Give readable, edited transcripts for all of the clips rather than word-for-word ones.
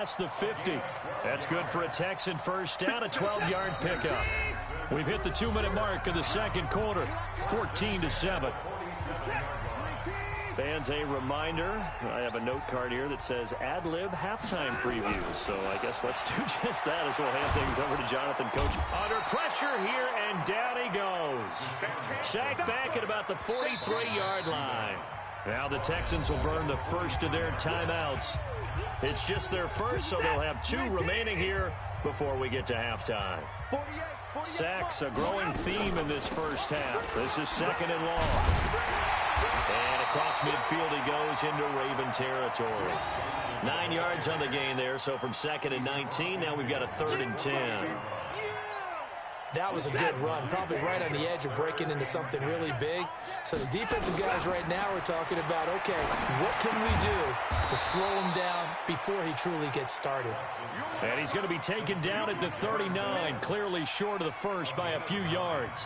That's the 50. That's good for a Texan first down, a 12-yard pickup. We've hit the 2-minute mark of the second quarter, 14-7. Fans, a reminder, I have a note card here that says ad-lib halftime previews. So I guess let's do just that as we'll hand things over to Jonathan, Coach. Under pressure here, and down he goes. Sacked back at about the 43-yard line. Now the Texans will burn the first of their timeouts. It's just their first, so they'll have 2 remaining here before we get to halftime. Sacks, a growing theme in this first half. This is 2nd and long. And across midfield he goes into Raven territory. 9 yards on the gain there, so from 2nd and 19, now we've got a 3rd and 10. That was a good run, probably right on the edge of breaking into something really big. So the defensive guys right now are talking about, okay, what can we do to slow him down before he truly gets started? And he's going to be taken down at the 39, clearly short of the first by a few yards.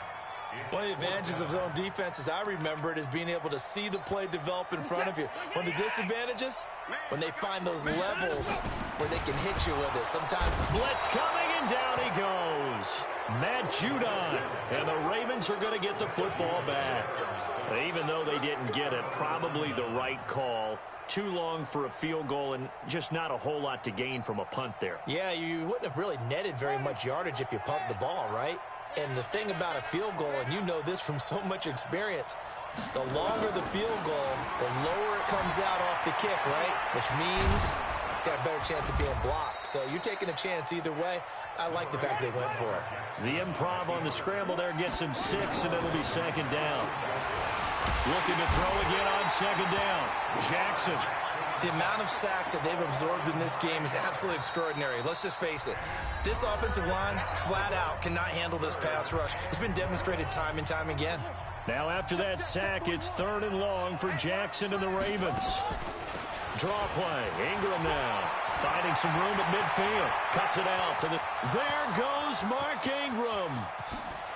One of the advantages of zone defense, as I remember it, is being able to see the play develop in front of you. One of the disadvantages, when they find those levels where they can hit you with it. Sometimes blitz coming, and down he goes. Matt Judon, and the Ravens are going to get the football back. Even though they didn't get it, probably the right call. Too long for a field goal and just not a whole lot to gain from a punt there. Yeah, you wouldn't have really netted very much yardage if you pumped the ball, right? And the thing about a field goal, and you know this from so much experience, the longer the field goal, the lower it comes out off the kick, right? Which means it's got a better chance of being blocked. So you're taking a chance either way. I like the fact they went for it. The improv on the scramble there gets him 6, and it'll be 2nd down. Looking to throw again on 2nd down. Jackson. The amount of sacks that they've absorbed in this game is absolutely extraordinary. Let's just face it. This offensive line, flat out, cannot handle this pass rush. It's been demonstrated time and time again. Now after that sack, it's 3rd and long for Jackson and the Ravens. Draw play. Ingram now. Finding some room at midfield. Cuts it out to the... There goes Mark Ingram.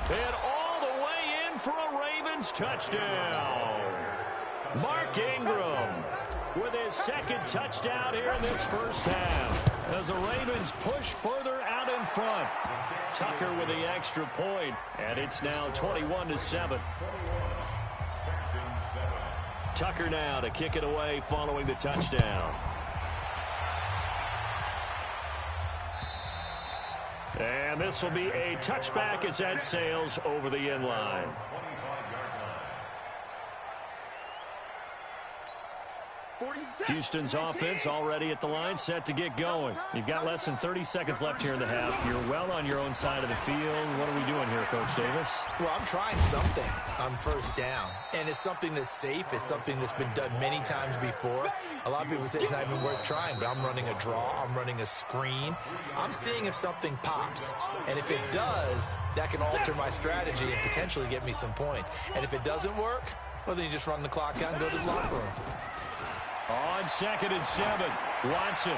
And all the way in for a Ravens touchdown. Mark Ingram with his 2nd touchdown here in this first half, as the Ravens push further out in front. Tucker with the extra point, and it's now 21-7. Tucker now to kick it away following the touchdown. And this will be a touchback as that sails over the end line. Houston's offense already at the line, set to get going. You've got less than 30 seconds left here in the half. You're well on your own side of the field. What are we doing here, Coach Davis? Well, I'm trying something on first down, and it's something that's safe. It's something that's been done many times before. A lot of people say it's not even worth trying, but I'm running a draw. I'm running a screen. I'm seeing if something pops, and if it does, that can alter my strategy and potentially get me some points. And if it doesn't work, well, then you just run the clock out and go to the locker room. On 2nd and 7, Watson.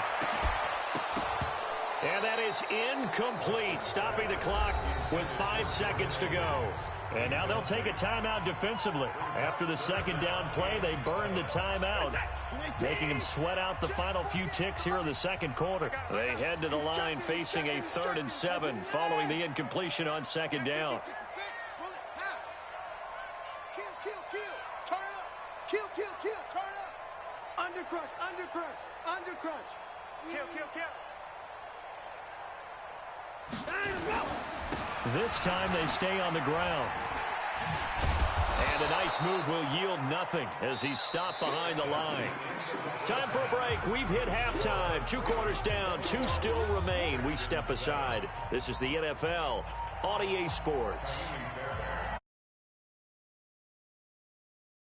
And that is incomplete, stopping the clock with 5 seconds to go. And now they'll take a timeout defensively. After the 2nd down play, they burn the timeout, making them sweat out the final few ticks here in the second quarter. They head to the line facing a 3rd and 7 following the incompletion on 2nd down. Under crush. Kill. This time they stay on the ground. And a nice move will yield nothing as he's stopped behind the line. Time for a break. We've hit halftime. 2 quarters down. 2 still remain. We step aside. This is the NFL on EA Sports.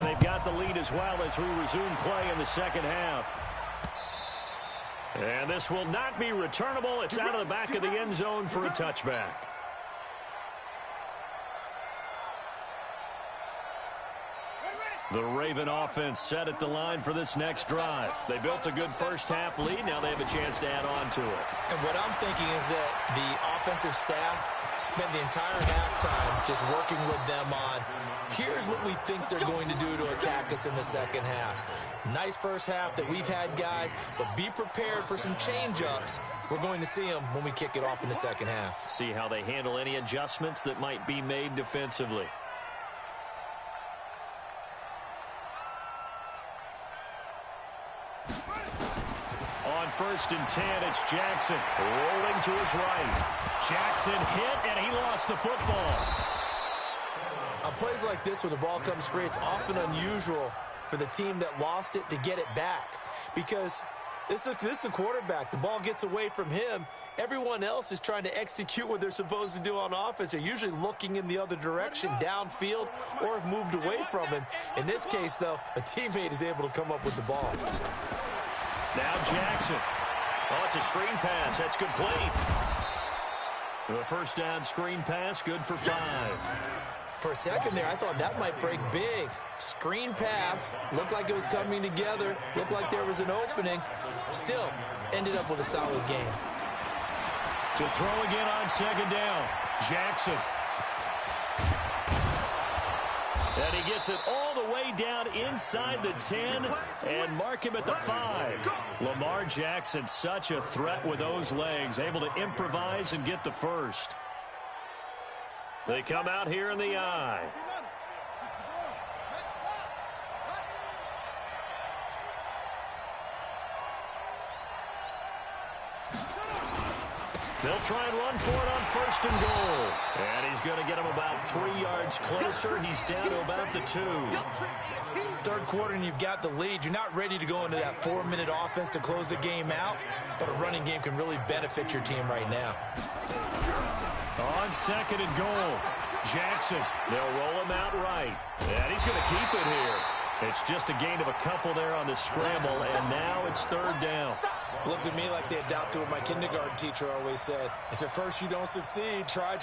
They've got the lead as well as we resume play in the second half. And this will not be returnable. It's out of the back of the end zone for a touchback. The Raven offense set at the line for this next drive. They built a good first-half lead. Now they have a chance to add on to it. And what I'm thinking is that the offensive staff spent the entire halftime just working with them on, here's what we think they're going to do to attack us in the second half. Nice first half that we've had, guys, but be prepared for some change-ups. We're going to see them when we kick it off in the second half. See how they handle any adjustments that might be made defensively. On 1st and 10, it's Jackson rolling to his right. Jackson hit, and he lost the football. On plays like this, when the ball comes free, it's often unusual for the team that lost it to get it back, because this is the quarterback. The ball gets away from him. Everyone else is trying to execute what they're supposed to do on offense. They're usually looking in the other direction, downfield, or have moved away from him. In this case, though, a teammate is able to come up with the ball. Now Jackson. Oh, it's a screen pass. That's complete. The first down screen pass, good for 5. For a second there, I thought that might break big. Screen pass, looked like it was coming together, looked like there was an opening. Still, ended up with a solid game. To throw again on 2nd down, Jackson. And he gets it all the way down inside the 10 and mark him at the 5. Lamar Jackson, such a threat with those legs, able to improvise and get the first. They come out here in the I. They'll try and run for it on 1st and goal. And he's going to get him about 3 yards closer. He's down to about the 2. Third quarter and you've got the lead. You're not ready to go into that 4-minute offense to close the game out, but a running game can really benefit your team right now. On 2nd and goal, Jackson. They'll roll him out right. And he's going to keep it here. It's just a gain of a couple there on the scramble, and now it's 3rd down. Looked at me like they adopted what my kindergarten teacher always said. If at first you don't succeed, try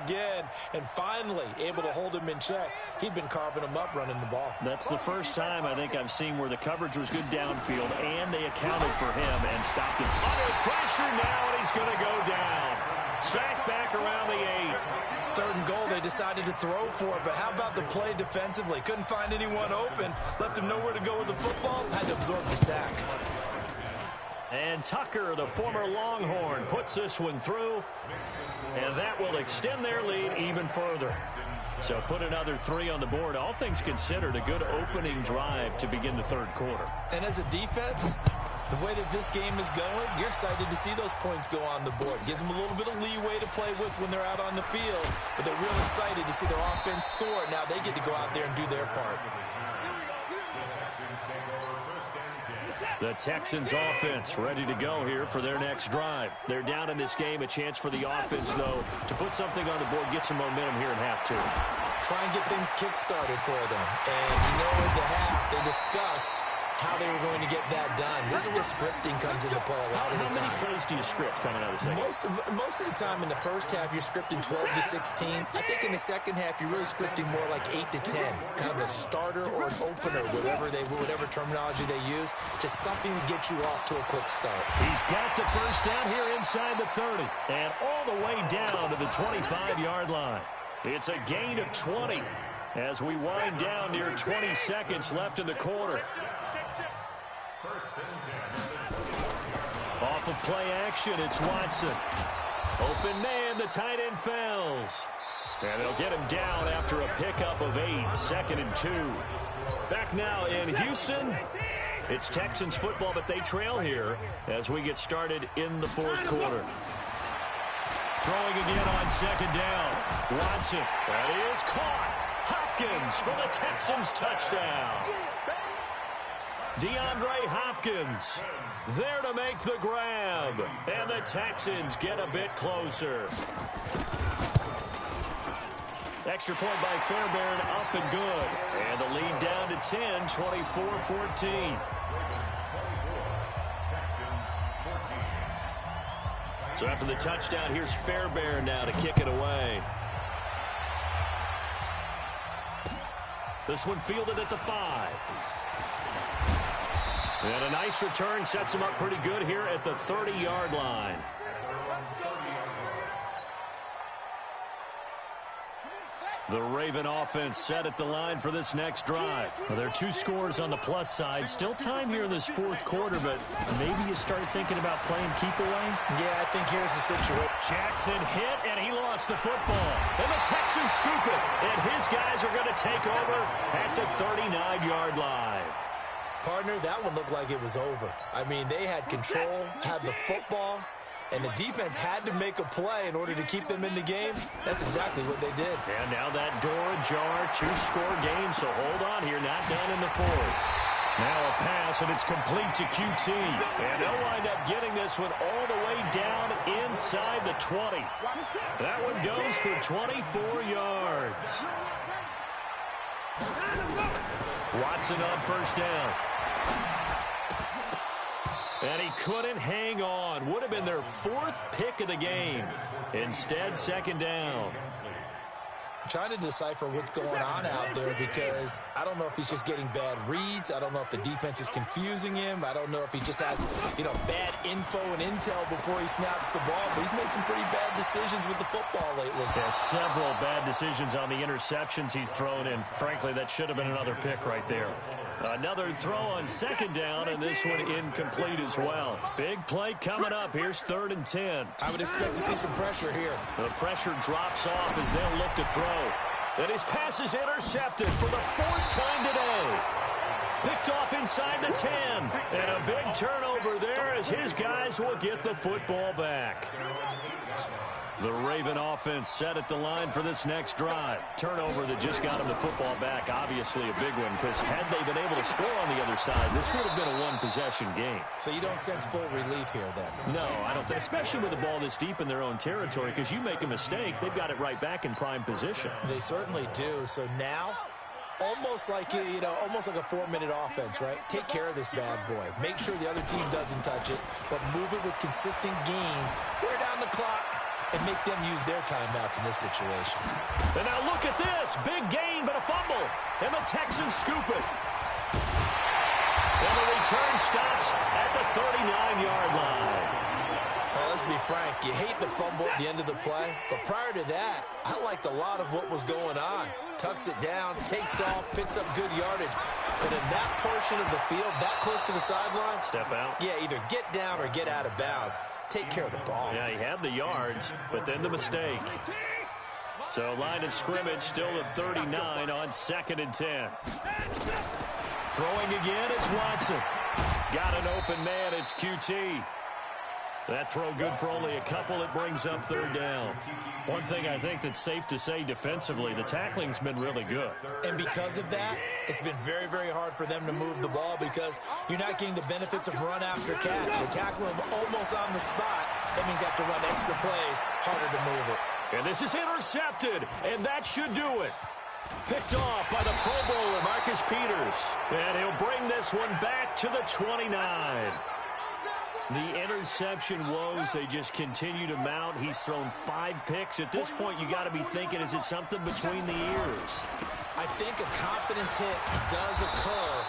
again. And finally, able to hold him in check. He'd been carving him up running the ball. That's the first time I think I've seen where the coverage was good downfield, and they accounted for him and stopped him. Under pressure now, and he's going to go down. Sacked back around the 8. 3rd and goal, they decided to throw for it, but how about the play defensively? Couldn't find anyone open, left him nowhere to go with the football, had to absorb the sack. And Tucker, the former Longhorn, puts this one through, and that will extend their lead even further. So put another 3 on the board. All things considered, a good opening drive to begin the 3rd quarter. And as a defense, the way that this game is going, you're excited to see those points go on the board. Gives them a little bit of leeway to play with when they're out on the field, but they're real excited to see their offense score. Now they get to go out there and do their part. The Texans offense ready to go here for their next drive. They're down in this game. A chance for the offense, though, to put something on the board, get some momentum here in half 2. Try and get things kick-started for them. And you know, in the half, they discussed how they were going to get that done. This is where scripting comes into play a lot of the time. How many plays do you script coming out of the second? Most of the time in the first half, you're scripting 12 to 16. I think in the second half, you're really scripting more like 8 to 10. Kind of a starter or an opener, whatever terminology they use. Just something to get you off to a quick start. He's got the first down here inside the 30. And all the way down to the 25-yard line. It's a gain of 20 as we wind down near 20 seconds left in the quarter. Off of play action, it's Watson. Open man, the tight end fails. And they'll get him down after a pickup of 8, 2nd and 2. Back now in Houston. It's Texans football, but they trail here as we get started in the 4th quarter. Throwing again on 2nd down. Watson. That is caught. Hopkins for the Texans touchdown. DeAndre Hopkins there to make the grab. And the Texans get a bit closer. Extra point by Fairbairn, up and good. And the lead down to 10, 24-14. So after the touchdown, here's Fairbairn now to kick it away. This one fielded at the 5. And a nice return sets him up pretty good here at the 30-yard line. The Raven offense set at the line for this next drive. Well, there are 2 scores on the plus side. Still time here in this fourth quarter, but maybe you start thinking about playing keep away? Yeah, I think here's the situation. Jackson hit, and he lost the football. And the Texans scoop it, and his guys are going to take over at the 39-yard line. Partner, that one looked like it was over. I mean, they had control, had the football, and the defense had to make a play in order to keep them in the game. That's exactly what they did. And now that door ajar, 2-score game, so hold on here, not done in the fourth. Now a pass, and it's complete to QT. And they'll wind up getting this one all the way down inside the 20. That one goes for 24 yards. Watson on first down. And he couldn't hang on. Would have been their 4th pick of the game. Instead, second down. I'm trying to decipher what's going on out there because I don't know if he's just getting bad reads. I don't know if the defense is confusing him. I don't know if he just has, bad info and intel before he snaps the ball. But he's made some pretty bad decisions with the football lately. Yeah, several bad decisions on the interceptions he's thrown, and frankly, that should have been another pick right there. Another throw on second down, and this one incomplete as well. Big play coming up. Here's 3rd and 10. I would expect to see some pressure here. The pressure drops off as they'll look to throw. And his pass is intercepted for the 4th time today. Picked off inside the 10. And a big turnover there as his guys will get the football back. The Raven offense set at the line for this next drive. Turnover that just got him the football back. Obviously a big one, because had they been able to score on the other side, this would have been a one-possession game. So you don't sense full relief here then? No, I don't think, especially with the ball this deep in their own territory, because you make a mistake, they've got it right back in prime position. They certainly do. So now, almost like a 4-minute offense, right? Take care of this bad boy. Make sure the other team doesn't touch it, but move it with consistent gains. Wear down the clock and make them use their timeouts in this situation. And now look at this. Big gain, but a fumble. And the Texans scoop it. And the return stops at the 39-yard line. Well, let's be frank. You hate the fumble at the end of the play. But prior to that, I liked a lot of what was going on. Tucks it down, takes off, picks up good yardage. But in that portion of the field, that close to the sideline, step out. Yeah, either get down or get out of bounds. Take care of the ball. Yeah, he had the yards, but then the mistake. So line of scrimmage still the 39 on 2nd and 10. Throwing again is Watson. Got an open man, it's QT. That throw good for only a couple. It brings up 3rd down. One thing I think that's safe to say defensively, the tackling's been really good. And because of that, it's been very, very hard for them to move the ball because you're not getting the benefits of run after catch. You're tackling them almost on the spot. That means you have to run extra plays, harder to move it. And this is intercepted, and that should do it. Picked off by the Pro Bowler, Marcus Peters. And he'll bring this one back to the 29. The interception woes, they just continue to mount. He's thrown 5 picks. At this point, you got to be thinking, is it something between the ears? I think a confidence hit does occur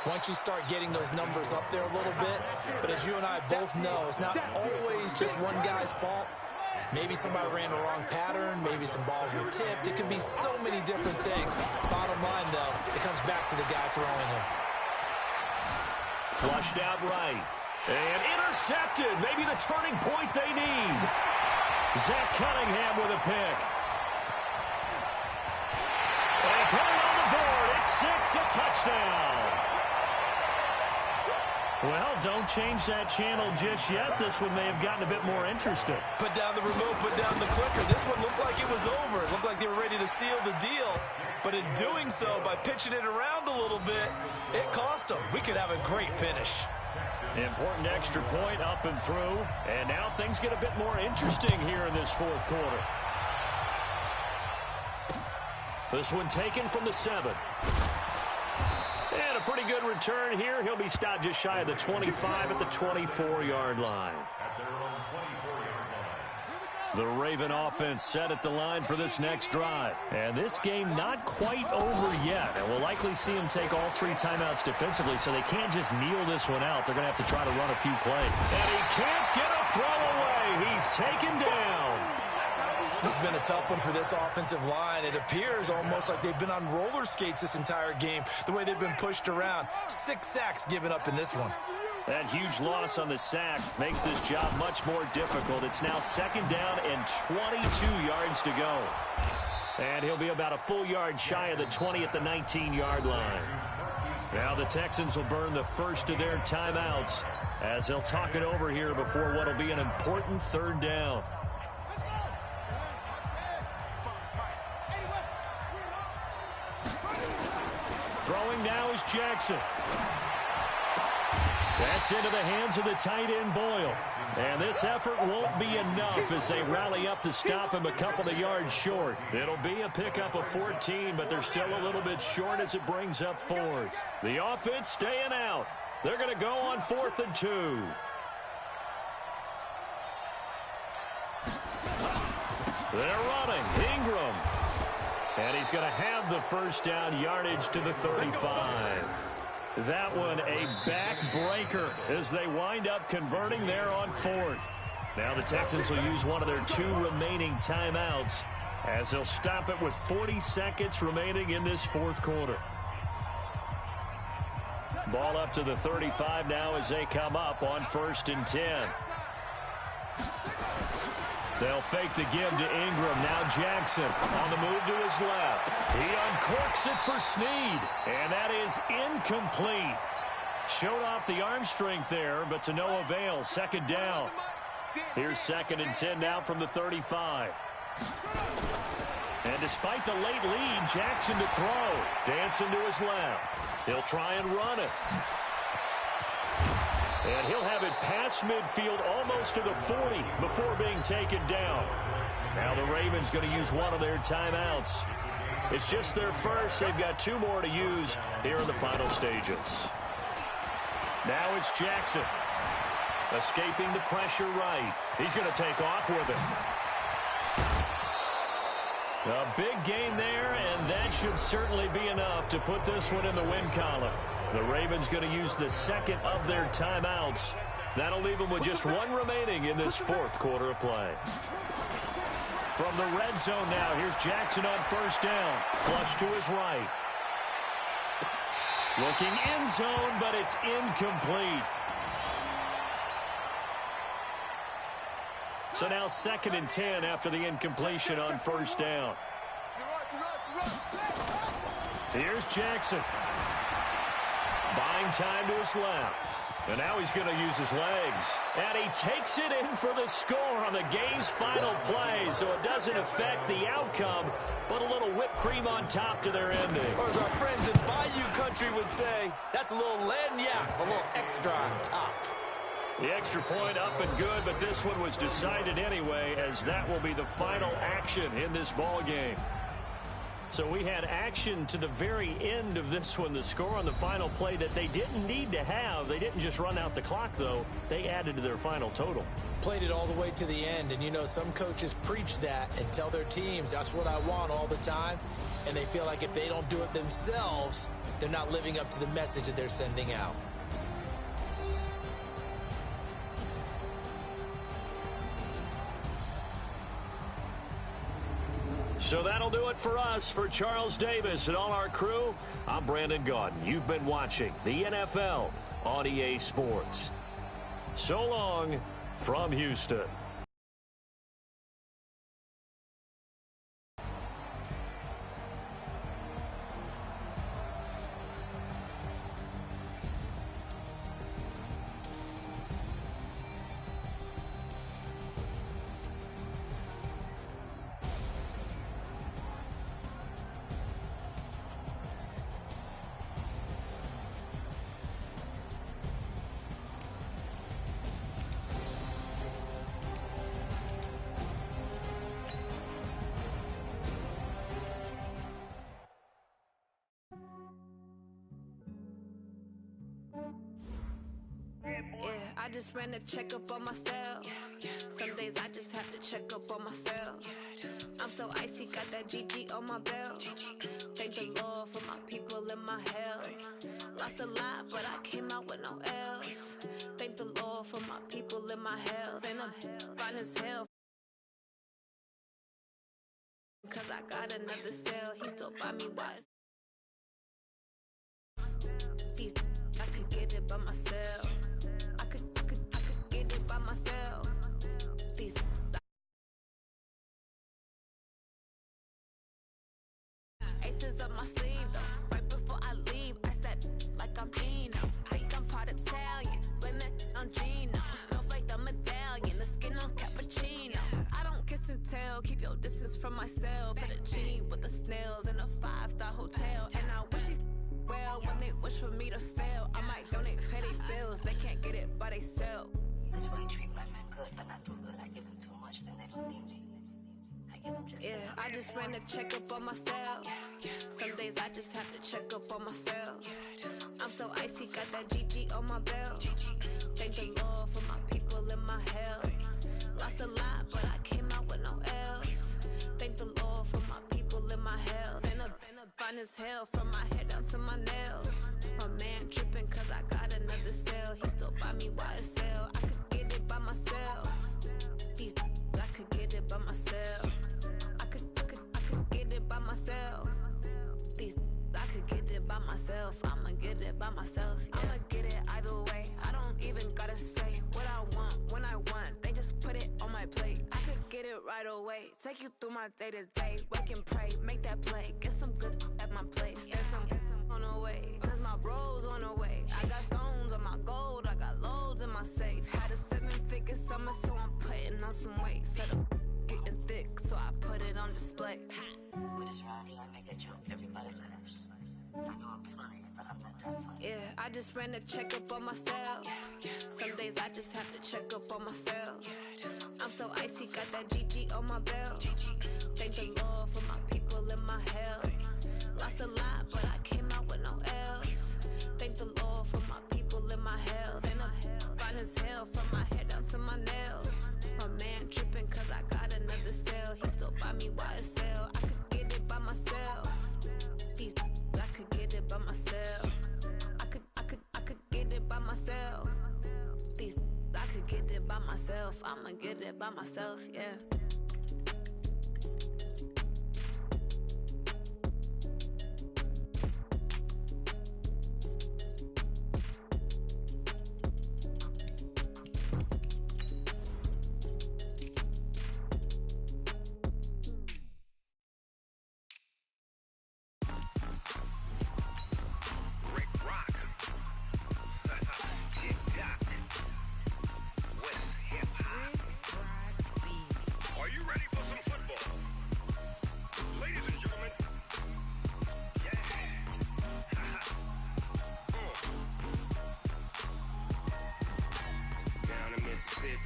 once you start getting those numbers up there a little bit. But as you and I both know, it's not always just one guy's fault. Maybe somebody ran the wrong pattern. Maybe some balls were tipped. It could be so many different things. Bottom line, though, it comes back to the guy throwing them. Flushed out right. And intercepted. Maybe the turning point they need. Zach Cunningham with a pick. And putting on the board, it's 6, a touchdown. Well, don't change that channel just yet. This one may have gotten a bit more interesting. Put down the remote, put down the clicker. This one looked like it was over. It looked like they were ready to seal the deal. But in doing so, by pitching it around a little bit, it cost them. We could have a great finish. Important extra point up and through. And now things get a bit more interesting here in this fourth quarter. This one taken from the 7. And a pretty good return here. He'll be stopped just shy of the 25 at the 24-yard line. The Raven offense set at the line for this next drive. And this game not quite over yet. And we'll likely see them take all 3 timeouts defensively, so they can't just kneel this one out. They're going to have to try to run a few plays. And he can't get a throw away. He's taken down. This has been a tough one for this offensive line. It appears almost like they've been on roller skates this entire game, the way they've been pushed around. 6 sacks given up in this one. That huge loss on the sack makes this job much more difficult. It's now 2nd down and 22 yards to go. And he'll be about a full yard shy of the 20 at the 19-yard line. Now the Texans will burn the first of their timeouts as they'll talk it over here before what will be an important 3rd down. Throwing now is Jackson. That's into the hands of the tight end Boyle. And this effort won't be enough as they rally up to stop him a couple of yards short. It'll be a pickup of 14, but they're still a little bit short as it brings up 4th. The offense staying out. They're going to go on 4th and 2. They're running. Ingram. And he's going to have the first down yardage to the 35. That one a backbreaker as they wind up converting there on 4th. Now the Texans will use one of their 2 remaining timeouts as they'll stop it with 40 seconds remaining in this 4th quarter. Ball up to the 35 now as they come up on 1st and 10. They'll fake the give to Ingram. Now Jackson on the move to his left. He uncorks it for Snead. And that is incomplete. Showed off the arm strength there, but to no avail. 2nd down. Here's 2nd and 10 now from the 35. And despite the late lead, Jackson to throw. Dancing to his left. He'll try and run it. And he'll have it past midfield almost to the 40 before being taken down. Now the Ravens going to use one of their timeouts. It's just their first. They've got 2 more to use here in the final stages. Now it's Jackson. Escaping the pressure right. He's going to take off with it. A big gain there, and that should certainly be enough to put this one in the win column. The Ravens going to use the 2nd of their timeouts. That'll leave them with just 1 remaining in this 4th quarter of play. From the red zone now, here's Jackson on 1st down. Flush to his right. Looking end zone, but it's incomplete. So now 2nd and 10 after the incompletion on 1st down. Here's Jackson. Buying time to his left. And now he's going to use his legs. And he takes it in for the score on the game's final play, so it doesn't affect the outcome, but a little whipped cream on top to their ending. Or as our friends in Bayou Country would say, that's a little lagniappe, a little extra on top. The extra point up and good, but this one was decided anyway, as that will be the final action in this ball game. So we had action to the very end of this one, the score on the final play that they didn't need to have. They didn't just run out the clock, though. They added to their final total. Played it all the way to the end, and you know, some coaches preach that and tell their teams, that's what I want all the time, and they feel like if they don't do it themselves, they're not living up to the message that they're sending out. So that'll do it for us. For Charles Davis and all our crew, I'm Brandon Gaudin. You've been watching the NFL on EA Sports. So long from Houston. I just ran a checkup on myself. Some days I just have to check up on myself. got that GG on my belt. Thank the Lord for my people in my hell. Lost a lot, but I came out with no L's. Thank the Lord for my people in my health. And I'm fine as hell. Cause I got another cell. He still buy me wise. These I could get it by myself. I could get it by myself. These aces up my sleeve though. Right before I leave, I said like I'm Eno. Think I'm part Italian, blame that on Gino. Smells like the medallion, the skin on cappuccino. I don't kiss and tell, keep your distance from myself. Fettuccine with the snails in a 5-star hotel. And I wish these well when they wish for me to fail. I might donate petty bills, they can't get it by they sell. That's why I treat my men good, but not too good. I give them too much, then they don't need me. I give them just enough. I just ran a checkup on myself. Some days I just have to check up on myself. I'm so icy, got that GG on my belt. Thank the Lord for my people in my hell. Lost a lot, but I came out with no L's. Thank the Lord for my people in my hell. Then I'm fine as hell from my head down to my nails. My man tripping cause I got another cell. He still buy me YSL. I could get it by myself. These I could get it by myself. I could get it by myself. These I could get it by myself. I'ma get it by myself. Yeah. I'ma get it either way. I don't even gotta say what I want when I want. They just put it on my plate. I could get it right away. Take you through my day to day. Wake and pray, make that play. Get some good at my place. There's some on the way. Cause my bro's on the way. I got stones on my gold. I got loads in my safe. Had a 7-figure summer, so I'm putting on some weight. Set up getting thick, so I put it on display. With this round here, I make a joke. Everybody laughs. I know I'm funny, but I'm not that funny. Yeah, I just ran a checkup on myself. Some days I just have to check up on myself. I'm so icy, got that GG on my belt. Thank the Lord for my people in my hell. Lost a lot, but I came out with no L's. Thank the Lord for my people in my hell. Then I'm fine as hell from my head down to my nails. My man tripping cause I got another cell. He still buy me YSL. I could get it by myself. These I could get it by myself. I could get it by myself. These I could get it by myself. I'ma get it by myself, yeah.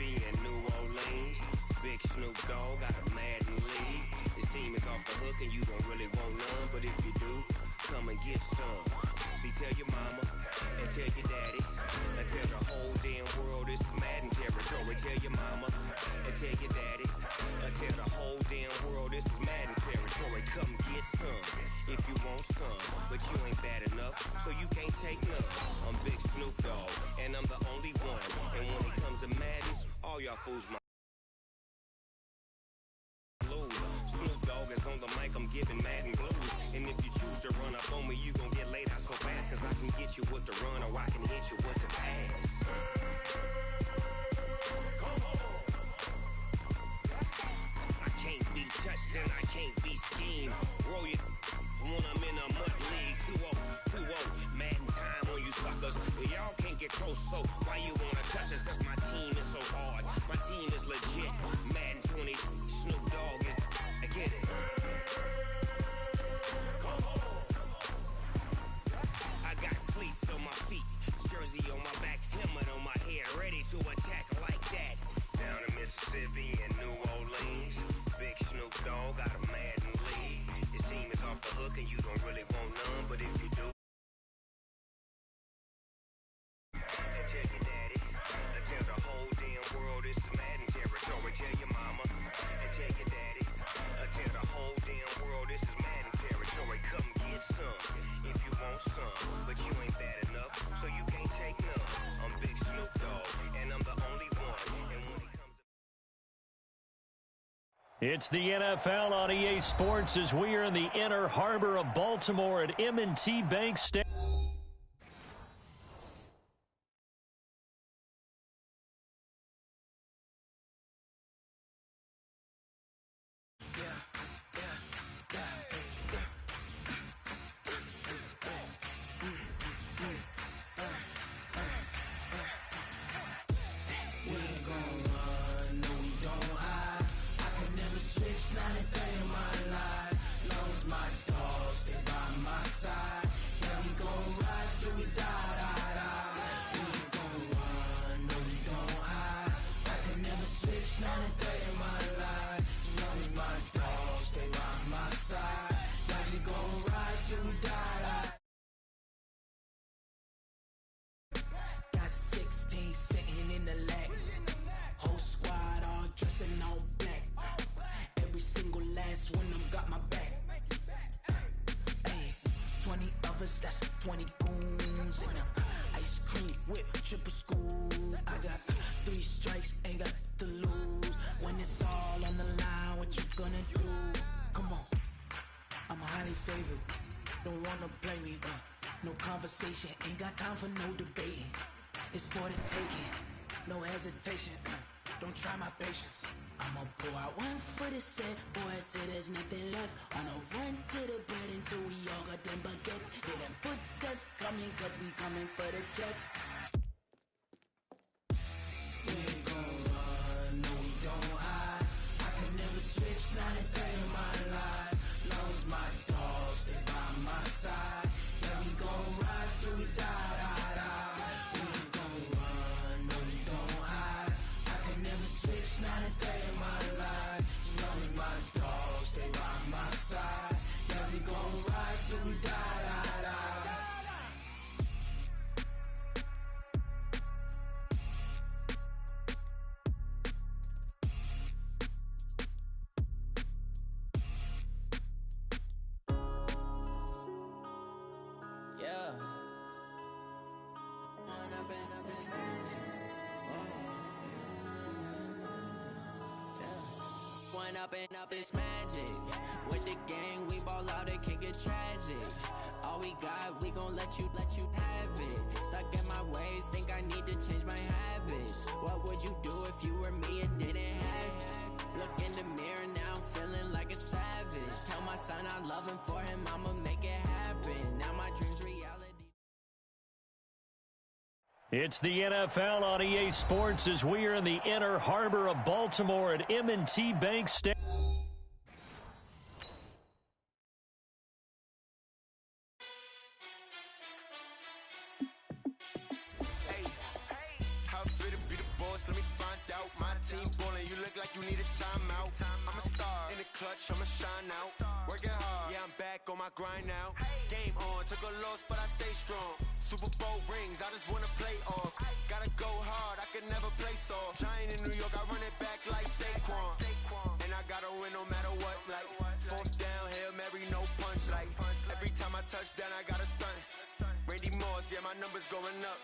And New Orleans, big Snoop Dogg got a Madden league. His team is off the hook and you don't really want none, but if you do, come and get some. See, tell your mama and tell your daddy and tell the whole damn world this is Madden territory. Tell your mama and tell your daddy and tell the whole damn world this is Madden territory. Come get some if you want some, but you ain't bad enough, so you can't take none. I'm Big Snoop Dogg and I'm the only one, and when it comes to Madden, all y'all fools my lose. Snoop Dogg is on the mic, I'm giving Madden blues. And if you choose to run up on me, you gon' get laid out so fast. Cause I can get you with the run or I can hit you with the pass. I can't be touched and I can't be schemed. Roll you when I'm in a mud league. 2-0, Madden time on you suckers. Y'all can't get close, so why you wanna touch us? Cause my team is so hard. My team is legit. Madden 20, Snoop Dogg is. I get it. I got cleats on my feet, jersey on my back, helmet on my It's the NFL on EA Sports as we are in the inner harbor of Baltimore at M&T Bank Stadium. Got 16 sitting in the lag. Whole squad all dressing all black. Every single last one of them got my back. Hey, 20 of us, that's 20 goons in them. Ice cream whip, triple scoop. I got 3 strikes, ain't got to lose. When it's all on the line, what you gonna do? Come on, I'm highly favored. Don't wanna play me, no conversation, ain't got time for no debating. It's for the taking, no hesitation. Don't try my patience. I'ma pour out one for the set, boy, till there's nothing left. On a run to the bread until we all got them baguettes. Hear them footsteps coming, cause we coming for the check. We ain't gon' run, no we don't hide. I can never switch, not a day in my life. Long as my dogs, they by my side. Yeah, we gon' ride till we die, die, die. We ain't gon' run, no we don't hide. I can never switch, not a day in my life. As long as my dogs, they by my side. Yeah, we gon' ride till we die, die, die. Yeah. One up and up is magic. With the gang, we ball out, it can get tragic. All we got, we gon' let you have it. Stuck in my ways, think I need to change my habits. What would you do if you were me and didn't have it? Look in the mirror now, I'm feeling like a savage. Tell my son I love him, for him I'ma make it happen. Now my dreams reality. It's the NFL on EA Sports as we are in the inner harbor of Baltimore at M&T Bank Stadium. Hey, how it feel to be the boss? Let me find out. My team ballin', you look like you need a timeout. I'm a star in the clutch, I'ma shine out. Working hard, yeah, I'm back on my grind now. Game on, took a loss, but I stay strong. Super Bowl rings, I just wanna play off. Gotta go hard, I can never play soft. Giant in New York, I run it back like Saquon. And I gotta win no matter what, like fourth down, Hail Mary, no punch. Like every time I touch down, I gotta stunt. Randy Moss, yeah, my numbers going up.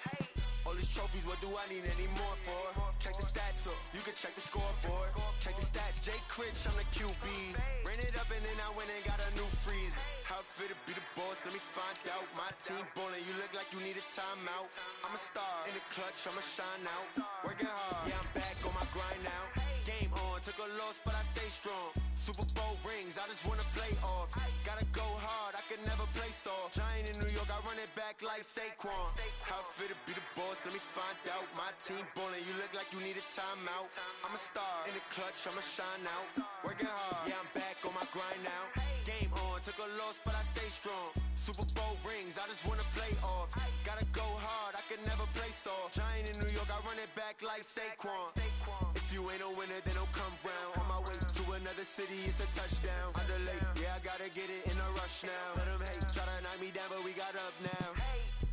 All these trophies, what do I need any more for? Check the stats up, you can check the scoreboard. Check the stats, Jay Critch, I'm the QB. Ran it up and then I went and got a new freeze. How it feel to be the boss, let me find out. My team ballin', you look like you need a timeout. I'm a star in the clutch, I'ma shine out. Working hard, yeah, I'm back on my grind now. Game on, took a loss, but I stay strong. Super Bowl rings, I just wanna play off. Gotta go hard, I can never play soft. Giant in New York, I run it back like Saquon. How it feel to be the boss, let me find out. My team ballin', you look like you need a timeout. I'm a star in the clutch, I'ma shine out. Working hard, yeah, I'm back on my grind now. Game on, took a loss, but I stay strong. Super Bowl rings, I just wanna play off. Gotta go hard, I can never play soft. Giant in New York, I run it back like Saquon. If you ain't a winner, then don't come round. On my way to another city, it's a touchdown. Underlay, yeah, I gotta get it in a rush now. Let them hate, try to knock me down, but we got up now.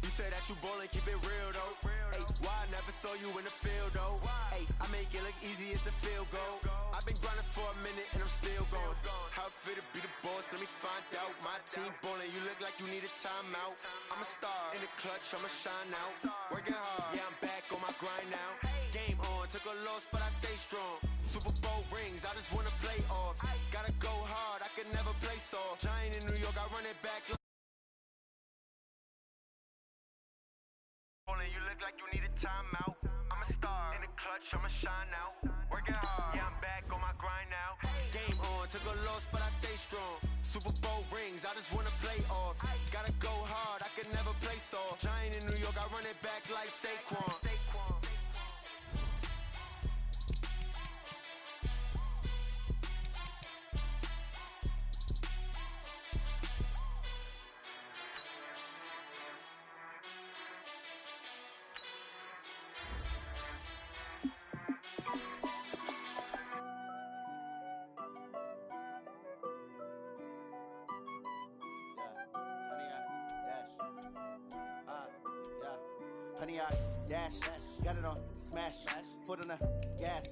You said that you ballin', keep it real though. Ay, why I never saw you in the field though? Ay, I make it look easy, it's a field goal. I've been grinding for a minute and I'm still going. How it feel to be the boss, let me find out. My team ballin', you look like you need a timeout. I'm a star in the clutch, I'ma shine out. Working hard, yeah, I'm back on my grind now. Game on, took a loss, but I stay strong. Super Bowl rings, I just wanna play off. Gotta go hard, I can never play soft. Giant in New York, I run it back. You look like you need a timeout. I'm a star in the clutch, I'ma shine out. Working hard, yeah, I'm back on my grind now. Game on, took a loss, but I stay strong. Super Bowl rings, I just wanna play off. Gotta go hard, I can never play soft. Giant in New York, I run it back like Saquon. Honey, I dash, got it on smash, foot on the gas.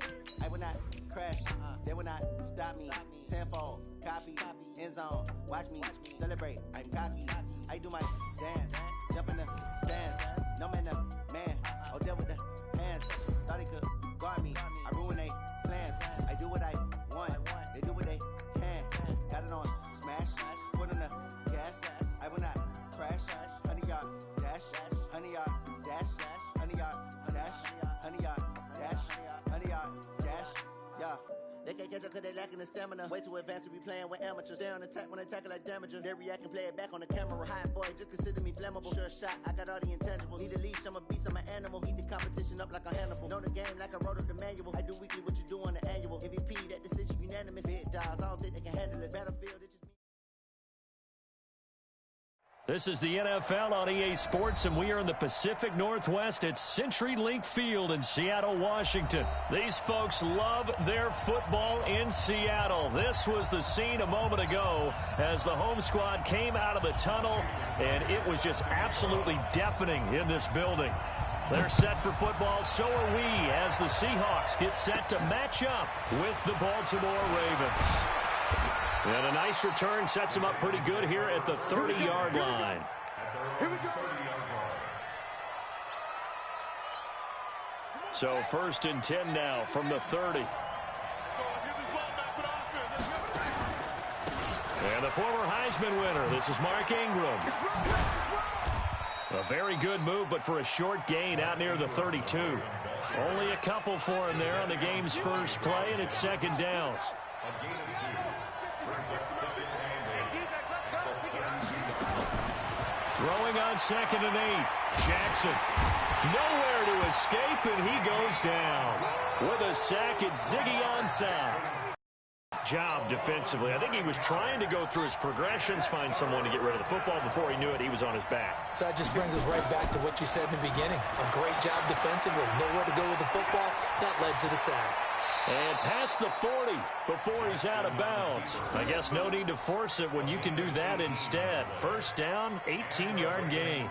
I will not crash, they will not stop me. Tenfold, copy, end zone, watch me celebrate. I'm cocky, I do my dance, jump in the stands. No man, the man, oh deal with the hands. Thought he could guard me, I ruin they plans. I do what I want, they do what they can. Got it on smash, foot on the gas. I will not crash, honey, y'all dash, honey, y'all dash, honey, y'all dash, honey, y'all dash, honey, y'all dash, yeah. They can't catch up cause they lacking the stamina. Way too advanced to be playing with amateurs. They on attack when they tackle like damager. They react and play it back on the camera. Hot boy, just consider me flammable. Sure shot, I got all the intangibles. Need a leash, I'm a beast, I'm an animal. Heat the competition up like a Hannibal. Know the game like I wrote up the manual. I do weekly what you do on the annual. MVP, that decision unanimous. Big dogs, I don't think they can handle it. Battlefield, it just me. This is the NFL on EA Sports, and we are in the Pacific Northwest at CenturyLink Field in Seattle, Washington. These folks love their football in Seattle. This was the scene a moment ago as the home squad came out of the tunnel, and it was just absolutely deafening in this building. They're set for football, so are we, as the Seahawks get set to match up with the Baltimore Ravens. And a nice return sets him up pretty good here at the 30-yard line. Here we go. So 1st and 10 now from the 30. And the former Heisman winner, this is Mark Ingram. A very good move, but for a short gain out near the 32. Only a couple for him there on the game's first play, and it's 2nd down. Throwing on 2nd and 8. Jackson. Nowhere to escape, and he goes down. With a sack, it's Ziggy Ansah. Job defensively. I think he was trying to go through his progressions, find someone to get rid of the football. Before he knew it, he was on his back. So that just brings us right back to what you said in the beginning. A great job defensively. Nowhere to go with the football. That led to the sack. And past the 40 before he's out of bounds. I guess no need to force it when you can do that instead. 1st down, 18-yard gain.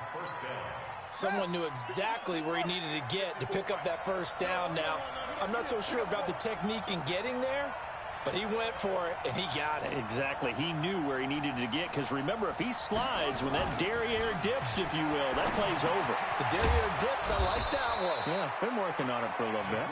Someone knew exactly where he needed to get to pick up that 1st down. Now, I'm not so sure about the technique in getting there, but he went for it, and he got it. Exactly. He knew where he needed to get, because remember, if he slides, when that derriere dips, if you will, that play's over. The derriere dips, I like that one. Yeah, been working on it for a little bit.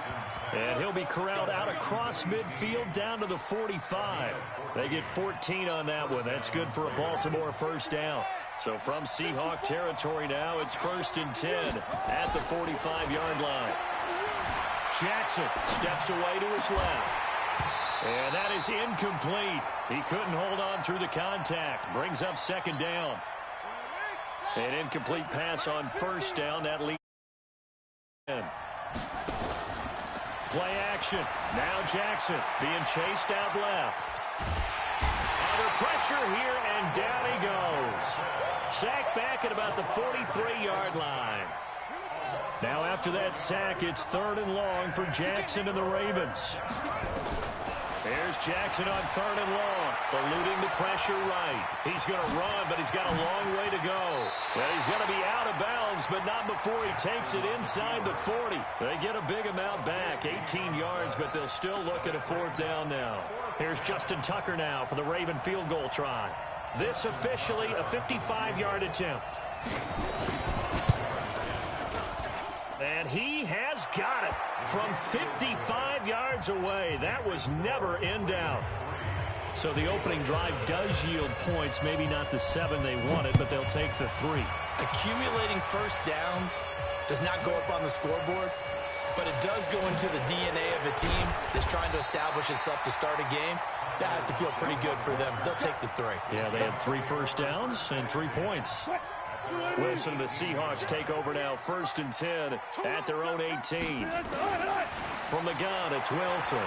And he'll be corralled out across midfield down to the 45. They get 14 on that one. That's good for a Baltimore 1st down. So from Seahawk territory now, it's 1st and 10 at the 45-yard line. Jackson steps away to his left. And that is incomplete. He couldn't hold on through the contact. Brings up 2nd down. An incomplete pass on 1st down. That leads. Play action. Now Jackson being chased out left. Under pressure here, and down he goes. Sack back at about the 43-yard line. Now after that sack, it's 3rd and long for Jackson and the Ravens. Here's Jackson on 3rd and long, eluding the pressure right. He's going to run, but he's got a long way to go. Well, he's going to be out of bounds, but not before he takes it inside the 40. They get a big amount back, 18 yards, but they'll still look at a 4th down now. Here's Justin Tucker now for the Raven field goal try. This officially a 55-yard attempt. And he has got it from 55 yards away. That was never in doubt. So the opening drive does yield points, maybe not the 7 they wanted, but they'll take the 3. Accumulating first downs does not go up on the scoreboard, but it does go into the DNA of a team that's trying to establish itself to start a game. That has to feel pretty good for them. They'll take the 3. Yeah, they had 3 first downs and 3 points. Wilson and the Seahawks take over now, 1st and 10 at their own 18. From the gun, it's Wilson.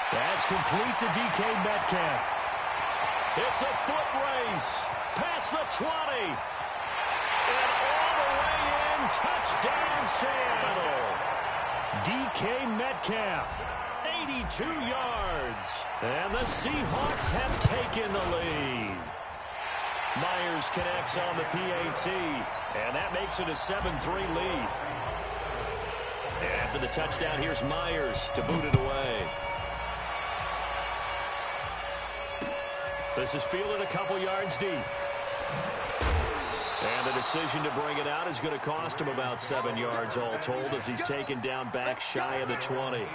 That's complete to DK Metcalf. It's a foot race. Past the 20. And all the way in. Touchdown, Seattle. DK Metcalf. 82 yards. And the Seahawks have taken the lead. Myers connects on the PAT. And that makes it a 7-3 lead. And after the touchdown, here's Myers to boot it away. This is fielded a couple yards deep. And the decision to bring it out is going to cost him about 7 yards all told as he's taken down back shy of the 20.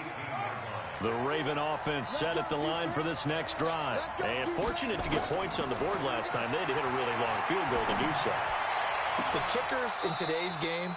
The Raven offense set at the line for this next drive. And fortunate to get points on the board last time. They had to hit a really long field goal to do so. The kickers in today's game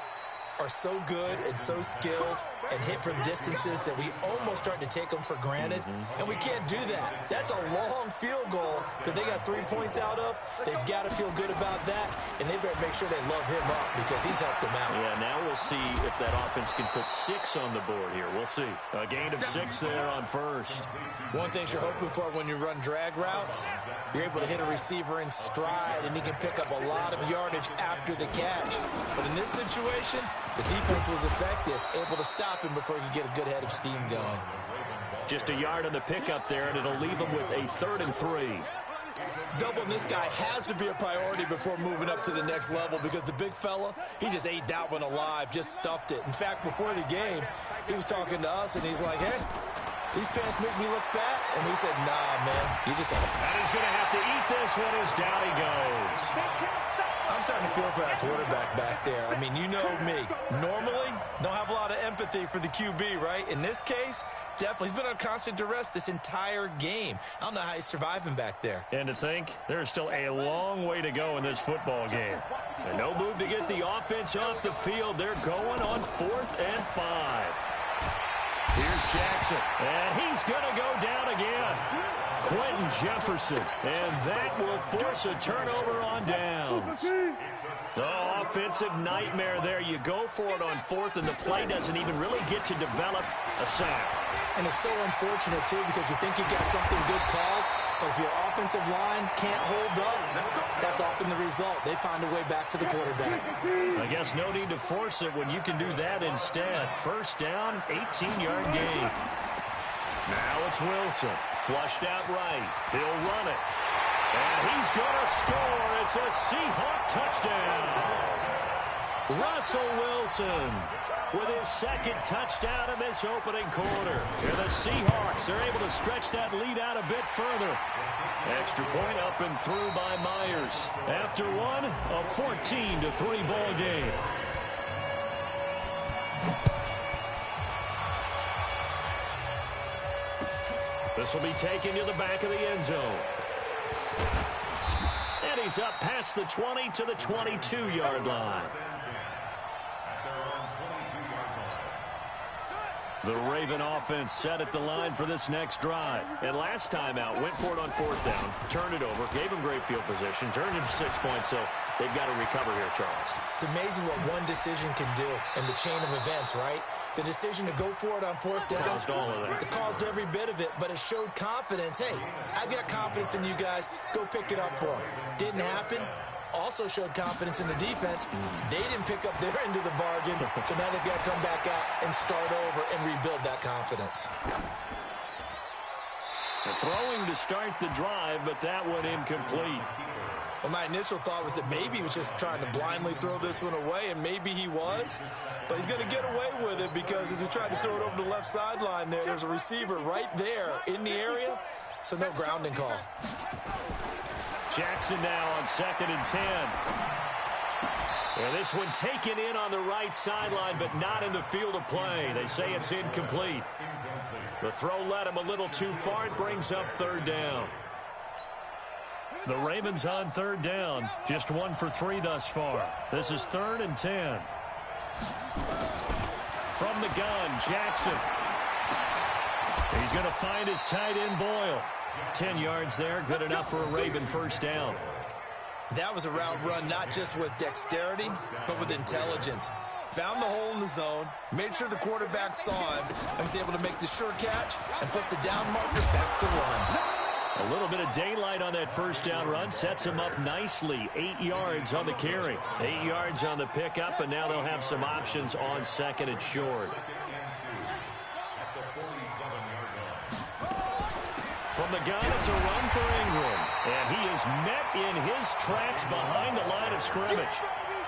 are so good and so skilled and hit from distances that we almost start to take them for granted. And we can't do that. That's a long field goal that they got 3 points out of. They've got to feel good about that, and they better make sure they love him up because he's helped them out. Yeah, now we'll see if that offense can put 6 on the board here. We'll see. A gain of 6 there on first. One thing you're hoping for when you run drag routes, you're able to hit a receiver in stride, and he can pick up a lot of yardage after the catch. But in this situation, the defense was effective, able to stop him before he could get a good head of steam going. Just a yard on the pickup there, and it'll leave him with a 3rd and 3. Doubling this guy has to be a priority before moving up to the next level because the big fella, he just ate that one alive, just stuffed it. In fact, before the game, he was talking to us, and he's like, hey, these pants make me look fat. And we said, nah, man, you just don't. And he's going to have to eat this one as down he goes. I'm starting to feel for that quarterback back there. I mean, you know me. Normally, don't have a lot of empathy for the QB, right? In this case, definitely. He's been on constant duress this entire game. I don't know how he's surviving back there. And to think, there's still a long way to go in this football game. And no move to get the offense off the field. They're going on 4th and 5. Here's Jackson. And he's going to go down again. Quentin Jefferson. And that will force a turnover on downs. Oh, offensive nightmare there. You go for it on 4th, and the play doesn't even really get to develop a sack. And it's so unfortunate, too, because you think you've got something good called, but if your offensive line can't hold up, that's often the result. They find a way back to the quarterback. I guess no need to force it when you can do that instead. 1st down, 18-yard gain. Now it's Wilson. Flushed out right. He'll run it. And he's going to score. It's a Seahawk touchdown. Russell Wilson with his 2nd touchdown in this opening quarter. And the Seahawks are able to stretch that lead out a bit further. Extra point up and through by Myers. After one, a 14-3 ball game. This will be taken to the back of the end zone. And he's up past the 20 to the 22-yard line. The Raven offense set at the line for this next drive. And last time out, went for it on 4th down, turned it over, gave him great field position, turned it to 6 points, so they've got to recover here, Charles. It's amazing what one decision can do in the chain of events, right? The decision to go for it on 4th down. Caused all of that. It caused every bit of it, but it showed confidence. Hey, I've got confidence in you guys. Go pick it up for them. Didn't happen. Also showed confidence in the defense. They didn't pick up their end of the bargain, so now they've got to come back out and start over and rebuild that confidence. Throwing to start the drive, but that one incomplete. Well, my initial thought was that maybe he was just trying to blindly throw this one away, and maybe he was. But he's going to get away with it because as he tried to throw it over the left sideline there's a receiver right there in the area, so no grounding call. Jackson now on 2nd and 10. And this one taken in on the right sideline, but not in the field of play. They say it's incomplete. The throw led him a little too far. It brings up third down. The Ravens on third down. Just 1 for 3 thus far. This is 3rd and 10. From the gun, Jackson. He's going to find his tight end, Boyle. 10 yards there, good enough for a Raven first down. That was a route run not just with dexterity, but with intelligence. Found the hole in the zone, made sure the quarterback saw him, and was able to make the sure catch and flip the down marker back to run. A little bit of daylight on that first down run sets him up nicely. 8 yards on the carry. 8 yards on the pickup, and now they'll have some options on second and short. From the gun, it's a run for Ingram. And he is met in his tracks behind the line of scrimmage.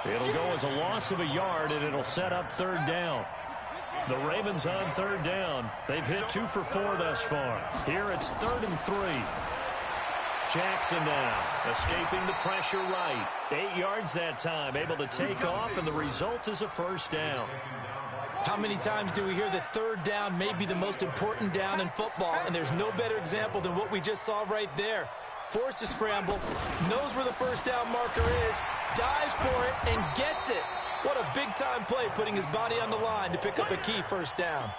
It'll go as a loss of a yard, and it'll set up third down. The Ravens on third down. They've hit 2 for 4 thus far. Here it's 3rd and 3. Jackson now, escaping the pressure right. 8 yards that time, able to take off, and the result is a first down. How many times do we hear that third down may be the most important down in football, and there's no better example than what we just saw right there. Forced to scramble, knows where the first down marker is, dives for it, and gets it. What a big-time play, putting his body on the line to pick up a key first down.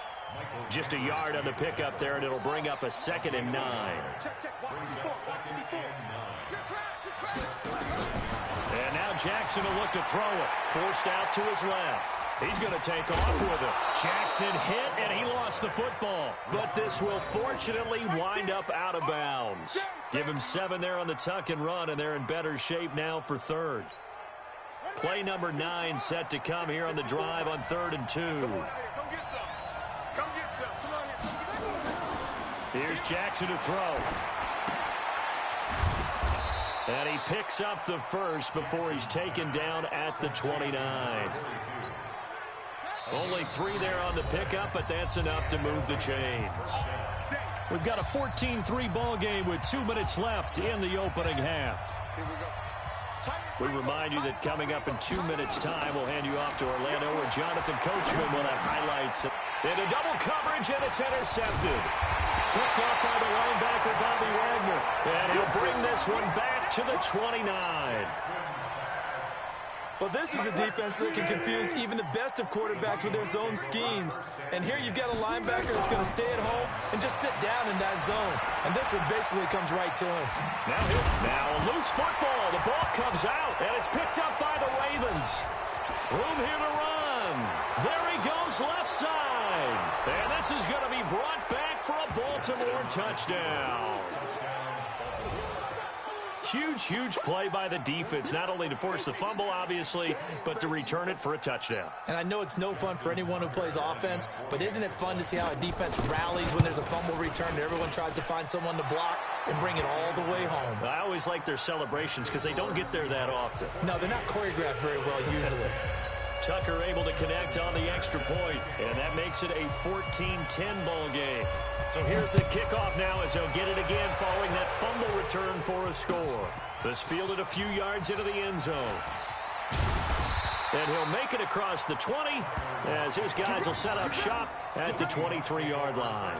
Just a yard on the pickup there, and it'll bring up a 2nd and 9. And now Jackson will look to throw it. Forced out to his left. He's going to take off with it. Jackson hit, and he lost the football. But this will fortunately wind up out of bounds. Give him 7 there on the tuck and run, and they're in better shape now for third. Play number 9 set to come here on the drive on 3rd and 2. Here's Jackson to throw. And he picks up the first before he's taken down at the 29. Only 3 there on the pickup, but that's enough to move the chains. We've got a 14-3 ball game with 2 minutes left in the opening half. We remind you that coming up in 2 minutes' time, we'll hand you off to Orlando, where Jonathan Coachman will have highlights. Into double coverage, and it's intercepted. Picked up by the linebacker, Bobby Wagner. And he'll bring this one back to the 29. Well, this is a defense that can confuse even the best of quarterbacks with their zone schemes. And here you've got a linebacker that's going to stay at home and just sit down in that zone. And this one basically comes right to him. Now a loose football. The ball comes out, and it's picked up by the Ravens. Room here to run. There he goes, left side. And this is going to be brought back for a Baltimore touchdown. Huge play by the defense, not only to force the fumble, obviously, but to return it for a touchdown. And I know it's no fun for anyone who plays offense, but isn't it fun to see how a defense rallies when there's a fumble return and everyone tries to find someone to block and bring it all the way home? I always like their celebrations because they don't get there that often. No, they're not choreographed very well usually. Tucker able to connect on the extra point, and that makes it a 14-10 ball game. So here's the kickoff now as they'll get it again following that fumble return for a score. This fielded a few yards into the end zone. And he'll make it across the 20 as his guys will set up shop at the 23-yard line.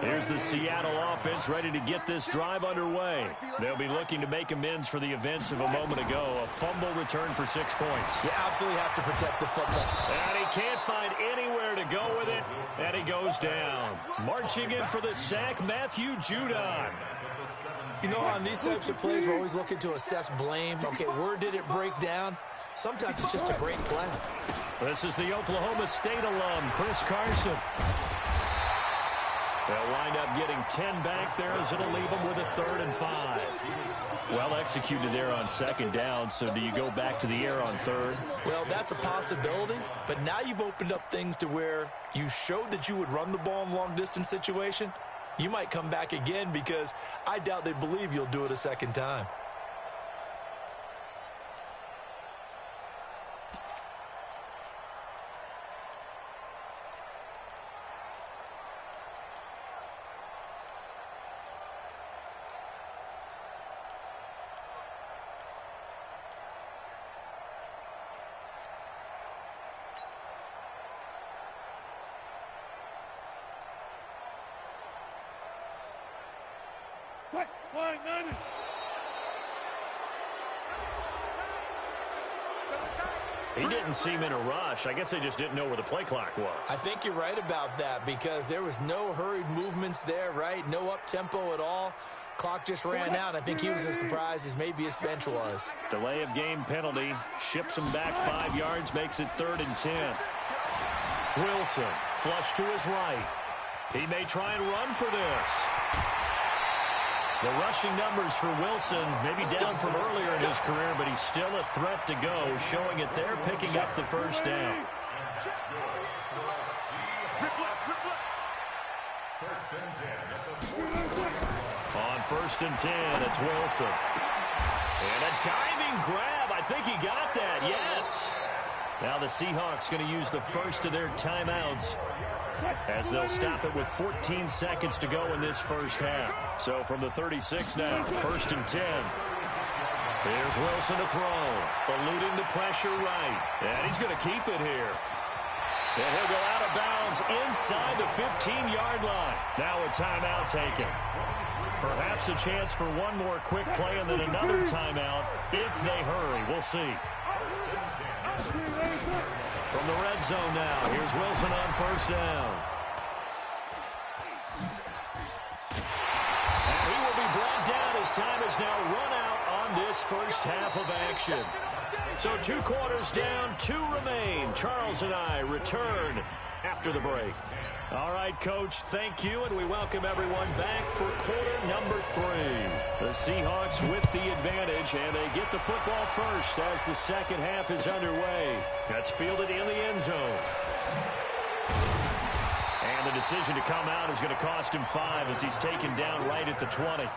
Here's the Seattle offense ready to get this drive underway. They'll be looking to make amends for the events of a moment ago. A fumble return for 6 points. You absolutely have to protect the football. And he can't find anywhere to go with it, and he goes down. Marching in for the sack, Matthew Judon. You know, on these types of plays, we're always looking to assess blame. Okay, where did it break down? Sometimes it's just a great play. This is the Oklahoma State alum, Chris Carson. They'll wind up getting 10 back there as it'll leave them with a 3rd and 5. Well executed there on 2nd down, so do you go back to the air on 3rd? Well, that's a possibility, but now you've opened up things to where you showed that you would run the ball in long-distance situation. You might come back again because I doubt they believe you'll do it a 2nd time. He didn't seem in a rush. I guess they just didn't know where the play clock was. I think you're right about that because there was no hurried movements there, right? No up-tempo at all. Clock just ran out. I think he was as surprised as maybe his bench was. Delay of game penalty. Ships him back 5 yards, makes it 3rd and 10. Wilson, flush to his right. He may try and run for this. The rushing numbers for Wilson maybe down from earlier in his career, but he's still a threat to go, showing it there, picking up the first down. On 1st and 10, it's Wilson. And a diving grab. I think he got that, yes. Now the Seahawks going to use the first of their timeouts as they'll stop it with 14 seconds to go in this first half. So from the 36 now, 1st and 10. Here's Wilson to throw, eluding the pressure right. And he's going to keep it here. And he'll go out of bounds inside the 15-yard line. Now a timeout taken. Perhaps a chance for one more quick play and then another timeout if they hurry. We'll see. From the red zone now, here's Wilson on 1st down. And he will be brought down as time is now run out on this first half of action. So 2 quarters down, 2 remain. Charles and I return after the break. All right, Coach, thank you, and we welcome everyone back for quarter number 3. The Seahawks with the advantage, and they get the football first as the second half is underway. That's fielded in the end zone. And the decision to come out is going to cost him 5 as he's taken down right at the 20.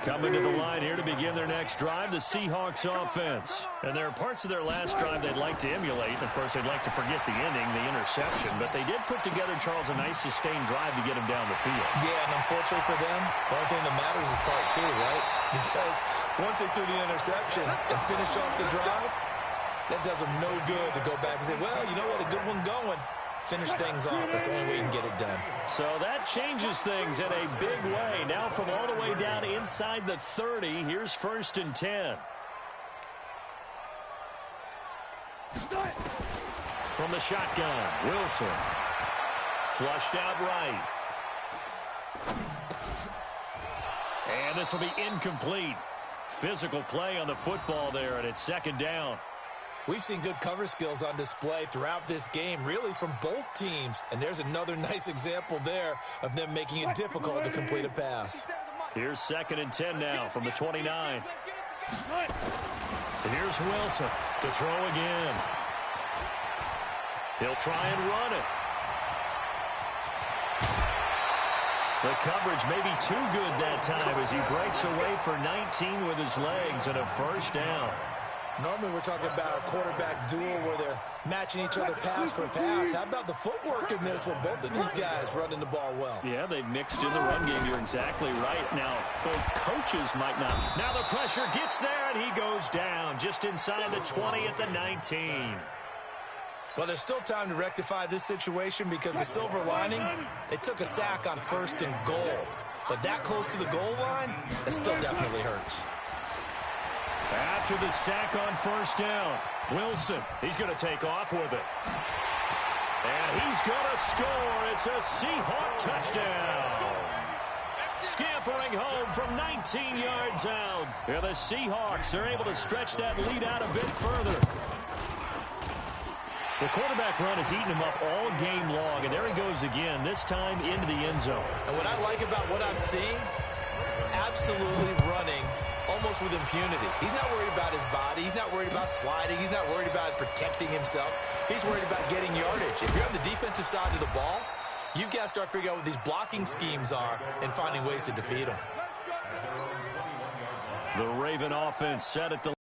Coming to the line here to begin their next drive, the Seahawks offense. And there are parts of their last drive they'd like to emulate. Of course, they'd like to forget the ending, the interception. But they did put together, Charles, a nice sustained drive to get him down the field. Yeah, and unfortunately for them, the only thing that matters is part 2, right? Because once they threw the interception and finished off the drive, that does them no good to go back and say, well, you know what, a good one going. Finish things off. That's the only way you can get it done. So that changes things in a big way. Now from all the way down inside the 30, here's 1st and 10. From the shotgun, Wilson. Flushed out right. And this will be incomplete. Physical play on the football there, and it's 2nd down. We've seen good cover skills on display throughout this game, really from both teams. And there's another nice example there of them making it difficult to complete a pass. Here's 2nd and 10 now from the 29. And here's Wilson to throw again. He'll try and run it. The coverage may be too good that time as he breaks away for 19 with his legs and a 1st down. Normally we're talking about a quarterback duel where they're matching each other pass for pass. How about the footwork in this one? Both of these guys running the ball well. Yeah, they've mixed in the run game. You're exactly right. Now, both coaches might not. Now the pressure gets there, and he goes down just inside the 20 at the 19. Well, there's still time to rectify this situation because the silver lining, they took a sack on 1st and goal. But that close to the goal line, that still definitely hurts. After the sack on 1st down, Wilson, he's going to take off with it. And he's going to score. It's a Seahawk touchdown. Scampering home from 19 yards out. Yeah, the Seahawks are able to stretch that lead out a bit further. The quarterback run has eaten him up all game long, and there he goes again, this time into the end zone. And what I like about what I'm seeing, absolutely running almost with impunity. He's not worried about his body. He's not worried about sliding. He's not worried about protecting himself. He's worried about getting yardage. If you're on the defensive side of the ball, you've got to start figuring out what these blocking schemes are and finding ways to defeat them. The Raven offense set at the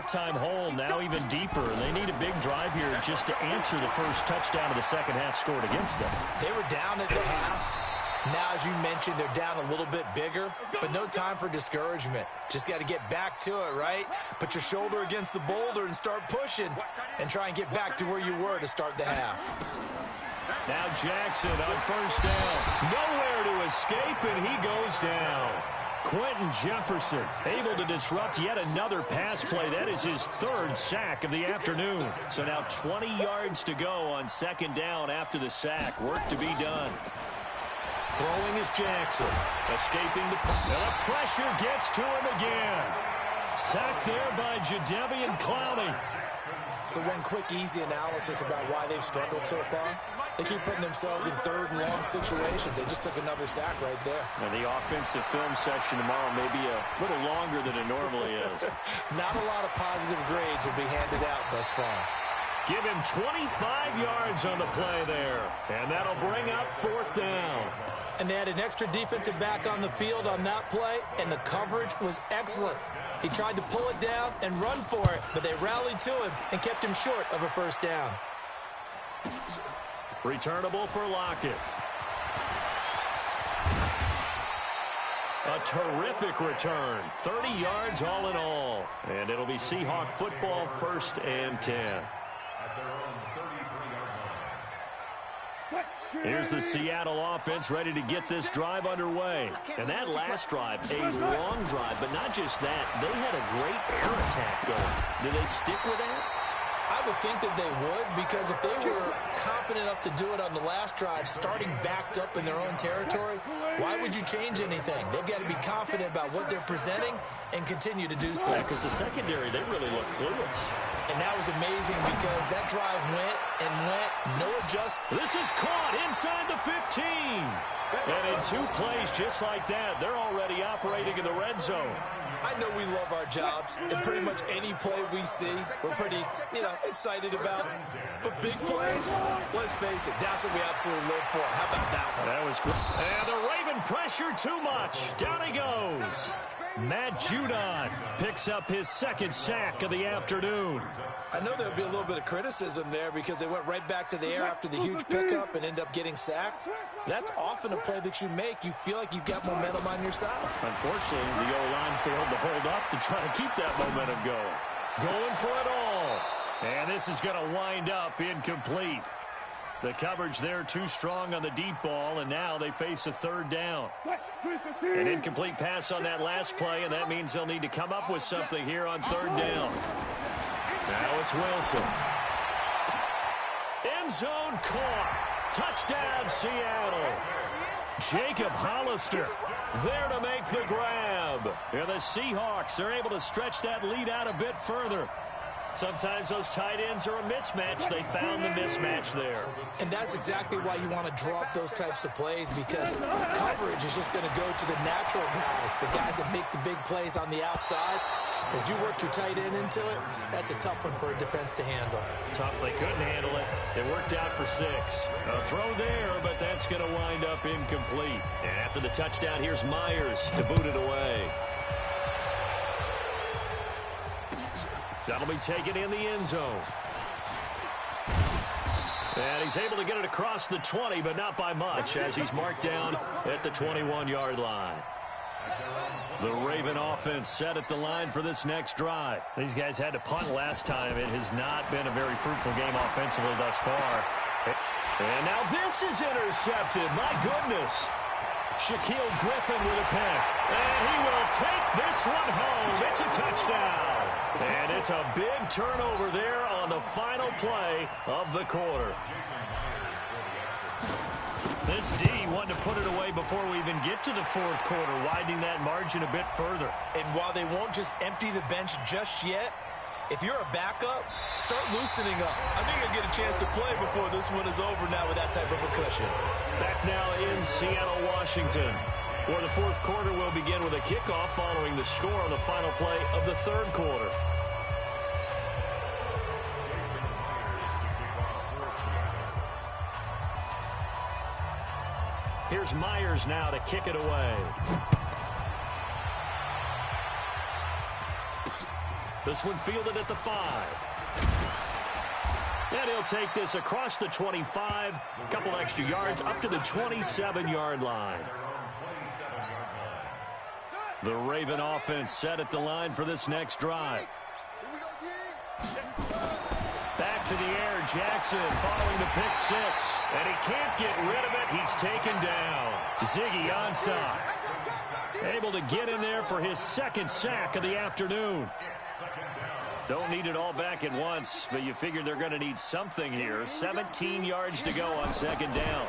time hole, now even deeper. They need a big drive here just to answer the first touchdown of the second half scored against them. They were down at the half. Now, as you mentioned, they're down a little bit bigger, but no time for discouragement. Just got to get back to it, right? Put your shoulder against the boulder and start pushing and try and get back to where you were to start the half. Now Jackson on first down. Nowhere to escape, and he goes down. Quentin Jefferson able to disrupt yet another pass play. That is his third sack of the afternoon. So now 20 yards to go on second down after the sack. Work to be done. Throwing is Jackson. Escaping the pressure gets to him again. Sacked there by Jadeveon Clowney. So one quick, easy analysis about why they've struggled so far. They keep putting themselves in third and long situations. They just took another sack right there. And the offensive film session tomorrow may be a little longer than it normally is. Not a lot of positive grades will be handed out thus far. Give him 25 yards on the play there. And that'll bring up fourth down. And they had an extra defensive back on the field on that play, and the coverage was excellent. He tried to pull it down and run for it, but they rallied to him and kept him short of a first down. Returnable for Lockett. A terrific return. 30 yards all in all. And it'll be Seahawk football, 1st and 10. Here's the Seattle offense ready to get this drive underway. And that last drive, a long drive, but not just that. They had a great air attack going. Do they stick with that? I would think that they would, because if they were confident enough to do it on the last drive, starting backed up in their own territory, why would you change anything? They've got to be confident about what they're presenting and continue to do so. Yeah, because the secondary, they really look clueless. And that was amazing because that drive went and went, no adjustment. This is caught inside the 15. And in 2 plays just like that, they're already operating in the red zone. I know we love our jobs, and pretty much any play we see, we're pretty, excited about. But big plays, let's face it, that's what we absolutely live for. How about that one? That was great. And the Raven pressure too much. Down he goes. Matt Judon picks up his 2nd sack of the afternoon. I know there'll be a little bit of criticism there because they went right back to the air after the huge pickup and end up getting sacked. That's often a play that you make. You feel like you've got momentum on your side. Unfortunately, the O-line failed to hold up to try to keep that momentum going. Going for it all. And this is going to wind up incomplete. The coverage there too strong on the deep ball, and now they face a 3rd down. An incomplete pass on that last play, and that means they'll need to come up with something here on 3rd down. Now it's Wilson. End zone caught. Touchdown, Seattle. Jacob Hollister there to make the grab. And the Seahawks are able to stretch that lead out a bit further. Sometimes those tight ends are a mismatch. They found the mismatch there. And that's exactly why you want to draw up those types of plays, because coverage is just going to go to the natural guys, the guys that make the big plays on the outside. But if you work your tight end into it, that's a tough one for a defense to handle. Tough. They couldn't handle it. It worked out for 6. A throw there, but that's going to wind up incomplete. And after the touchdown, here's Myers to boot it away. That'll be taken in the end zone. And he's able to get it across the 20, but not by much, as he's marked down at the 21-yard line. The Raven offense set at the line for this next drive. These guys had to punt last time. It has not been a very fruitful game offensively thus far. And now this is intercepted. My goodness. Shaquille Griffin with a pick. And he will take this one home. It's a touchdown. And it's a big turnover there on the final play of the quarter. This D wanted to put it away before we even get to the 4th quarter, widening that margin a bit further. And while they won't just empty the bench just yet, if you're a backup, start loosening up. I think you'll get a chance to play before this one is over now with that type of a cushion. Back now in Seattle, Washington, where the 4th quarter will begin with a kickoff following the score on the final play of the 3rd quarter. Here's Myers now to kick it away. This one fielded at the 5. And he'll take this across the 25, a couple extra yards up to the 27-yard line. The Raven offense set at the line for this next drive. Back to the air. Jackson following the pick six. And he can't get rid of it. He's taken down. Ziggy Ansah able to get in there for his second sack of the afternoon. Don't need it all back at once, but you figure they're going to need something here. 17 yards to go on second down.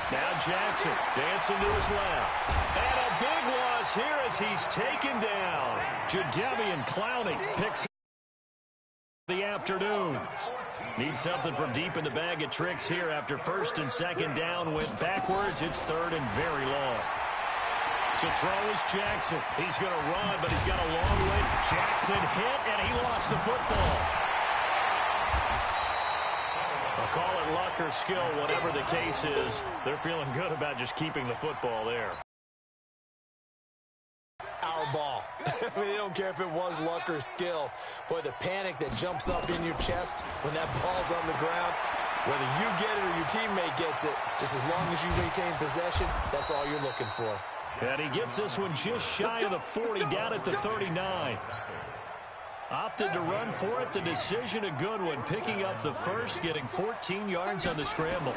Now Jackson dancing to his left. And a big loss here as he's taken down. Jadeveon Clowney picks up the afternoon. Needs something from deep in the bag of tricks here after first and second down went backwards. It's third and very long. To throw is Jackson. He's going to run, but he's got a long way. Jackson hit, and he lost the football. I'll call it luck or skill, whatever the case is. They're feeling good about just keeping the football there. Our ball. I mean, they don't care if it was luck or skill. Boy, the panic that jumps up in your chest when that ball's on the ground, whether you get it or your teammate gets it, just as long as you retain possession, that's all you're looking for. And he gets this one just shy of the 40, down at the 39. Opted to run for it. The decision a good one. Picking up the first, getting 14 yards on the scramble.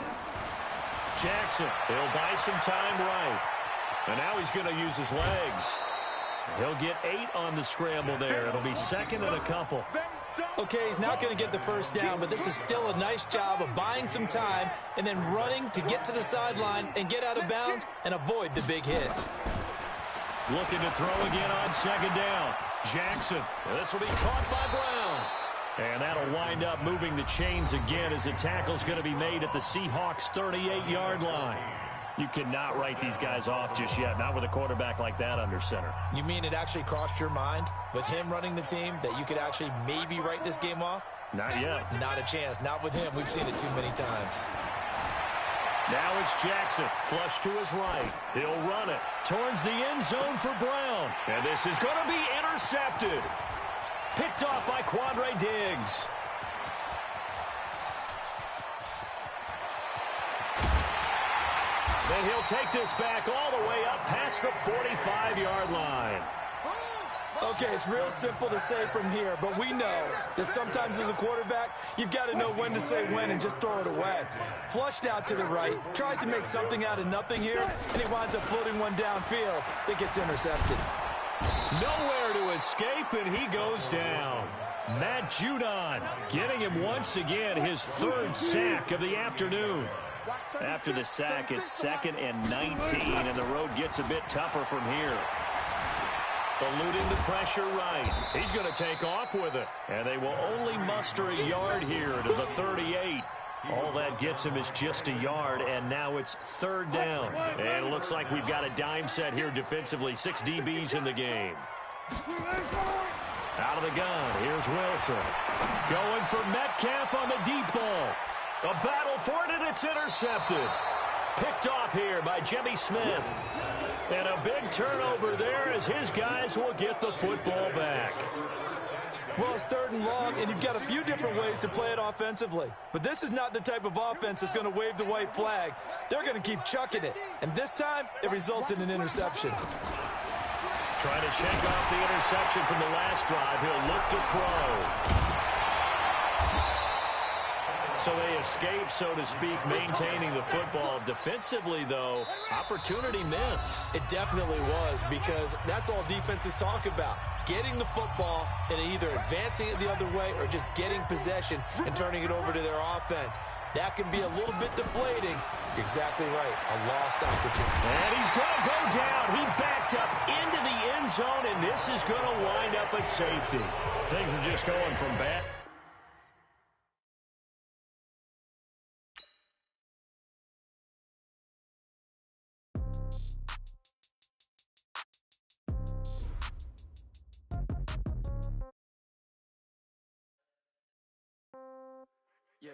Jackson, he'll buy some time right. And now he's going to use his legs. He'll get 8 on the scramble there. It'll be second and a couple. Okay, he's not going to get the first down, but this is still a nice job of buying some time and then running to get to the sideline and get out of bounds and avoid the big hit. Looking to throw again on second down. Jackson, this will be caught by Brown. And that'll wind up moving the chains again as the tackle's going to be made at the Seahawks' 38-yard line. You cannot write these guys off just yet, not with a quarterback like that under center. You mean it actually crossed your mind with him running the team that you could actually maybe write this game off? Not yet. Not a chance. Not with him. We've seen it too many times. Now it's Jackson, flush to his right. He'll run it towards the end zone for Brown. And this is going to be intercepted. Picked off by Quandre Diggs. And he'll take this back all the way up past the 45-yard line. Okay, it's real simple to say from here, but we know that sometimes as a quarterback, you've got to know when to say when and just throw it away. Flushed out to the right, tries to make something out of nothing here, and he winds up floating one downfield that gets intercepted. Nowhere to escape, and he goes down. Matt Judon getting him once again his third sack of the afternoon. After the sack, it's second and 19, and the road gets a bit tougher from here. Eluding the pressure right. He's going to take off with it. And they will only muster a yard here to the 38. All that gets him is just a yard, and now it's third down. And it looks like we've got a dime set here defensively. 6 DBs in the game. Out of the gun, here's Wilson. Going for Metcalf on the deep ball. A battle for it, and it's intercepted. Picked off here by Jimmy Smith. And a big turnover there as his guys will get the football back. Well, it's third and long, and you've got a few different ways to play it offensively. But this is not the type of offense that's going to wave the white flag. They're going to keep chucking it. And this time, it results in an interception. Trying to shake off the interception from the last drive. He'll look to throw. So they escape, so to speak, maintaining the football. Defensively, though, opportunity miss. It definitely was, because that's all defenses talk about. Getting the football and either advancing it the other way or just getting possession and turning it over to their offense. That can be a little bit deflating. You're exactly right. A lost opportunity. And he's going to go down. He backed up into the end zone, and this is going to wind up a safety. Things are just going from bad. Yeah.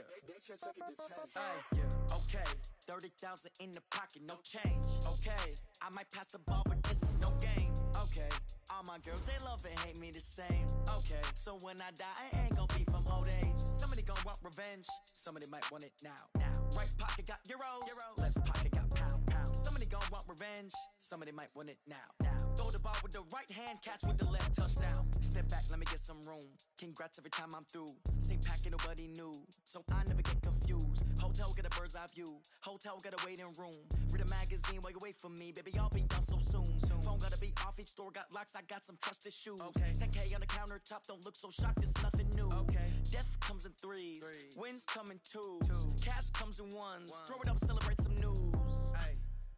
Yeah. Okay. 30,000 in the pocket, no change. Okay. I might pass the ball, but this is no game. Okay. All my girls, they love and hate me the same. Okay. So when I die, I ain't gonna be from old age. Somebody gonna want revenge. Somebody might want it now. Right pocket got euros. Left pocket got pound. Somebody gonna want revenge. Somebody might want it now. Throw the ball with the right hand, catch with the left, touchdown. Step back, let me get some room. Congrats every time I'm through. Same packet, nobody knew, so I never get confused. Hotel get a bird's eye view. Hotel get a waiting room. Read a magazine while you wait for me, baby. I'll be done so soon. Phone gotta be off. Each store got locks. I got some trusted shoes. 10K on the countertop. Don't look so shocked. It's nothing new. Death comes in threes. Wins come in twos. Cash comes in ones. Throw it up, celebrate some news.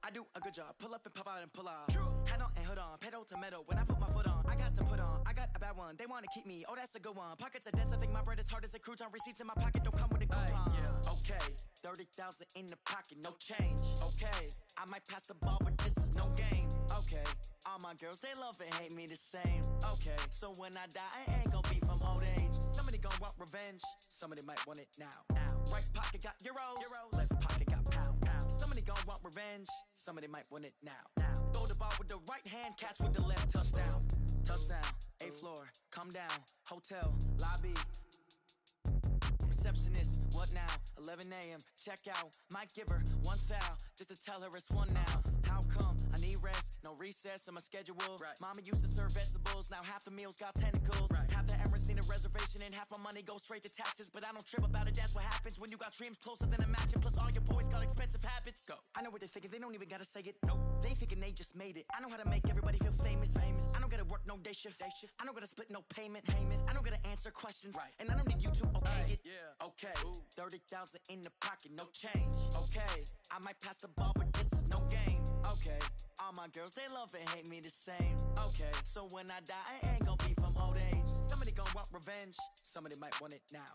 I do a good job. Pull up and pop out and pull out. Head on and hood on. Pedal to metal. When I put my foot on, I got to put on. I got a bad one. They want to keep me. Oh, that's a good one. Pockets are dense. I think my bread is hard as a crouton. Receipts in my pocket don't come with a coupon. Okay, 30,000 in the pocket, no change. Okay, I might pass the ball, but this is no game. Okay, all my girls, they love and hate me the same. Okay, so when I die, I ain't gonna be from old age. Somebody gon' want revenge. Somebody might want it now. Right pocket got euros. Left pocket got pounds. Somebody gon' want revenge. Somebody might want it now. Throw the ball with the right hand, catch with the left, touchdown. Touchdown, 8th floor, come down. Hotel, lobby. Receptionist, what now? 11 a.m., check out. Might give her one foul, just to tell her it's one now. How come? I need rest, no recess in my schedule. Mama used to serve vegetables, now half the meals got tentacles. Half the Emirates need a reservation and half my money goes straight to taxes. But I don't trip about it, that's what happens when you got dreams closer than a matching. Plus all your boys got expensive habits. Go. I know what they're thinking, they don't even gotta say it. Nope. They thinking they just made it. I know how to make everybody feel famous. I don't gotta work no day shift. I don't gotta split no payment. I don't gotta answer questions. And I don't need you to okay it. Okay, 30,000 in the pocket, no change. Okay, I might pass the ball, but this is no game. Okay, all my girls, they love and hate me the same. Okay, so when I die, I ain't gonna be from old age. Somebody gon' want revenge. Somebody might want it now.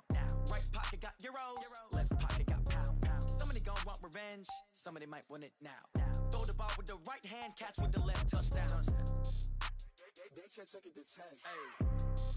Right pocket got euros. Left pocket got pounds. Somebody gon' want revenge. Somebody might want it now. Throw the ball with the right hand, catch with the left, touchdown. They can't take it to 10.